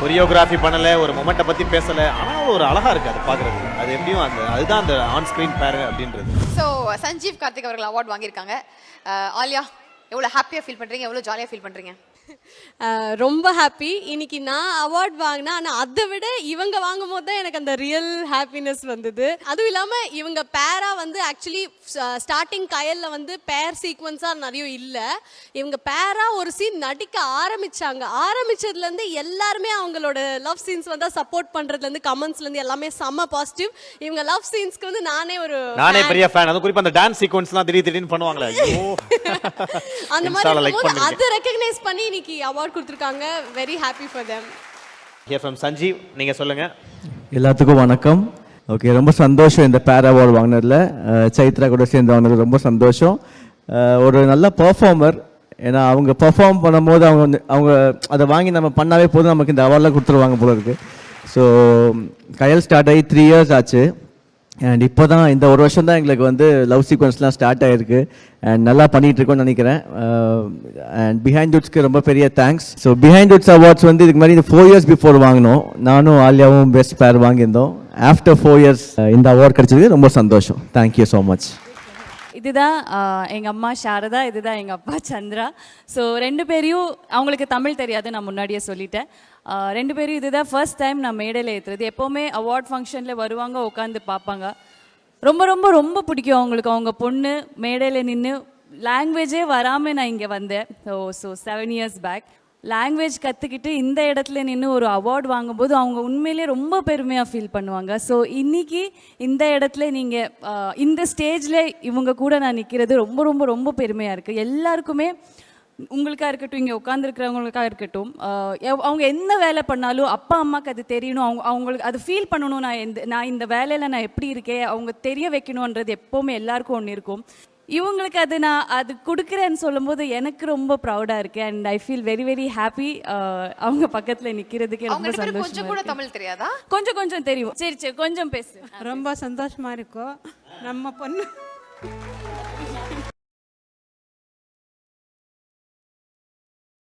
Choreography பண்ணல, ஒரு மொமெண்ட்டை பத்தி பேசல, ஆனா ஒரு அழகா இருக்கு அது பாக்குறதுக்கு. அது எப்படியும் அதுதான் அந்த ஆன் ஸ்கிரீன் பேர் அப்படின்றது. ஸோ சஞ்சீவ் கார்த்திக் அவர்கள் அவார்ட் வாங்கியிருக்காங்க. ஆலியா எவ்வளோ ஹாப்பியாக ஃபீல் பண்ணுறீங்க, எவ்வளோ ஜாலியாக ஃபீல் பண்ணுறீங்க? ரொம்ப ஹாப்பி. இன்னைக்கு நான் அவார்ட் வாங்கினேன், ஆனால் அதை விட இவங்க வாங்கும் போது தான் எனக்கு அந்த ரியல் ஹாப்பினஸ் வந்தது. அதுவும் இல்லாமல் இவங்க பேரா வந்து ஆக்சுவலி ஸ்டார்டிங் கயலில் வந்து பேர் சீக்வன்ஸாக நிறைய இல்லை. இவங்க பேரா ஒரு சீன் நடிக்க ஆரம்பிச்சதுலேருந்து எல்லாருமே அவங்களோட லவ் சீன்ஸ் வந்து சப்போர்ட் பண்ணுறதுலேருந்து கமெண்ட்ஸ்லேருந்து எல்லாமே செம்ம பாசிட்டிவ். இவங்க லவ் சீன்ஸ்க்கு வந்து நானே பெரிய ஃபேன். அதுவும் குறிப்பாக அந்த டான்ஸ் சீக்வன்ஸ்லாம் திடீர்னு பண்ணுவாங்களே, அந்த மாதிரி அதை ரெகக்னைஸ் பண்ணி இன்னைக்கு அவார்ட் கொடுத்துருக்காங்க. Very happy for them. Here from Sanjeev, நீங்க சொல்லுங்க. எல்லாத்துக்கும் வணக்கம். ஓகே, ரொம்ப சந்தோஷம் இந்த பேர் அவார்டு வாங்கினதில். சைத்ரா கூட சேர்ந்து வாங்கினது ரொம்ப சந்தோஷம். ஒரு நல்ல பர்ஃபார்மர். ஏன்னா அவங்க பர்ஃபார்ம் பண்ணும்போது அவங்க அதை வாங்கி நம்ம பண்ணாவே போதும், நமக்கு இந்த அவார்டெலாம் கொடுத்துருவாங்க போல இருக்குது. ஸோ கயல் ஸ்டார்ட் ஆகி 3 years ஆச்சு. அண்ட் இப்போ தான் இந்த ஒரு வருஷம் தான் எங்களுக்கு வந்து லவ் சீக்வன்ஸ்லாம் ஸ்டார்ட் ஆகிருக்கு. அண்ட் நல்லா பண்ணிகிட்டு இருக்கோன்னு நினைக்கிறேன். அண்ட் பிஹைண்ட் வுட்ஸ்க்கு ரொம்ப பெரிய thanks. So behind Woods awards வந்து இதுக்கு மாதிரி இந்த 4 years பிஃபோர் வாங்கினோம். நானும் ஆலியாவும் பெஸ்ட் பேர் வாங்கியிருந்தோம். ஆஃப்டர் 4 years இந்த அவார்ட் கிடைச்சது ரொம்ப சந்தோஷம். Thank you so much. இதுதான் எங்கள் அம்மா சாரதா, இதுதான் எங்கள் அப்பா சந்திரா. ஸோ 2 பேரையும், அவங்களுக்கு தமிழ் தெரியாது, நான் முன்னாடியே சொல்லிட்டேன். 2 பேரும் இதுதான் ஃபர்ஸ்ட் டைம் நான் மேடையில் ஏற்றுறது. எப்போவுமே அவார்ட் ஃபங்க்ஷனில் வருவாங்க, உட்காந்து பார்ப்பாங்க. ரொம்ப ரொம்ப ரொம்ப பிடிக்கும் அவங்களுக்கு. அவங்க பொண்ணு மேடையில் நின்று லாங்குவேஜே வராமல் நான் இங்கே வந்தேன். ஸோ 7 years பேக் லாங்குவேஜ் கற்றுக்கிட்டு இந்த இடத்துல நின்று ஒரு அவார்டு வாங்கும்போது அவங்க உண்மையிலே ரொம்ப பெருமையாக ஃபீல் பண்ணுவாங்க. ஸோ இன்றைக்கி இந்த இடத்துல நீங்கள் இந்த ஸ்டேஜில் இவங்க கூட நான் நிற்கிறது ரொம்ப ரொம்ப ரொம்ப பெருமையாக இருக்குது. எல்லாருக்குமே, உங்களுக்காக இருக்கட்டும், இங்கே உட்காந்துருக்கிறவங்களுக்காக இருக்கட்டும், அவங்க என்ன வேலை பண்ணாலும் அப்பா அம்மாவுக்கு அது தெரியணும், அவங்களுக்கு அது ஃபீல் பண்ணணும். நான் இந்த வேலையில் நான் எப்படி இருக்கேன் அவங்க தெரிய வைக்கணுன்றது எப்போவுமே எல்லாருக்கும் ஒன்று இருக்கும். இவங்களுக்கு அது கொடுக்குறேன்னு சொல்லும்போது எனக்கு ரொம்ப ப்ரௌடாக இருக்கு. And I feel very very happy. அவங்க பக்கத்தில் நிற்கிறதுக்கு ரொம்ப சந்தோஷம். கொஞ்சம் கூட தமிழ் தெரியாதா? கொஞ்சம் தெரியும். சரி கொஞ்சம் பேசு. ரொம்ப சந்தோஷமா இருக்கும். நம்ம பொண்ணு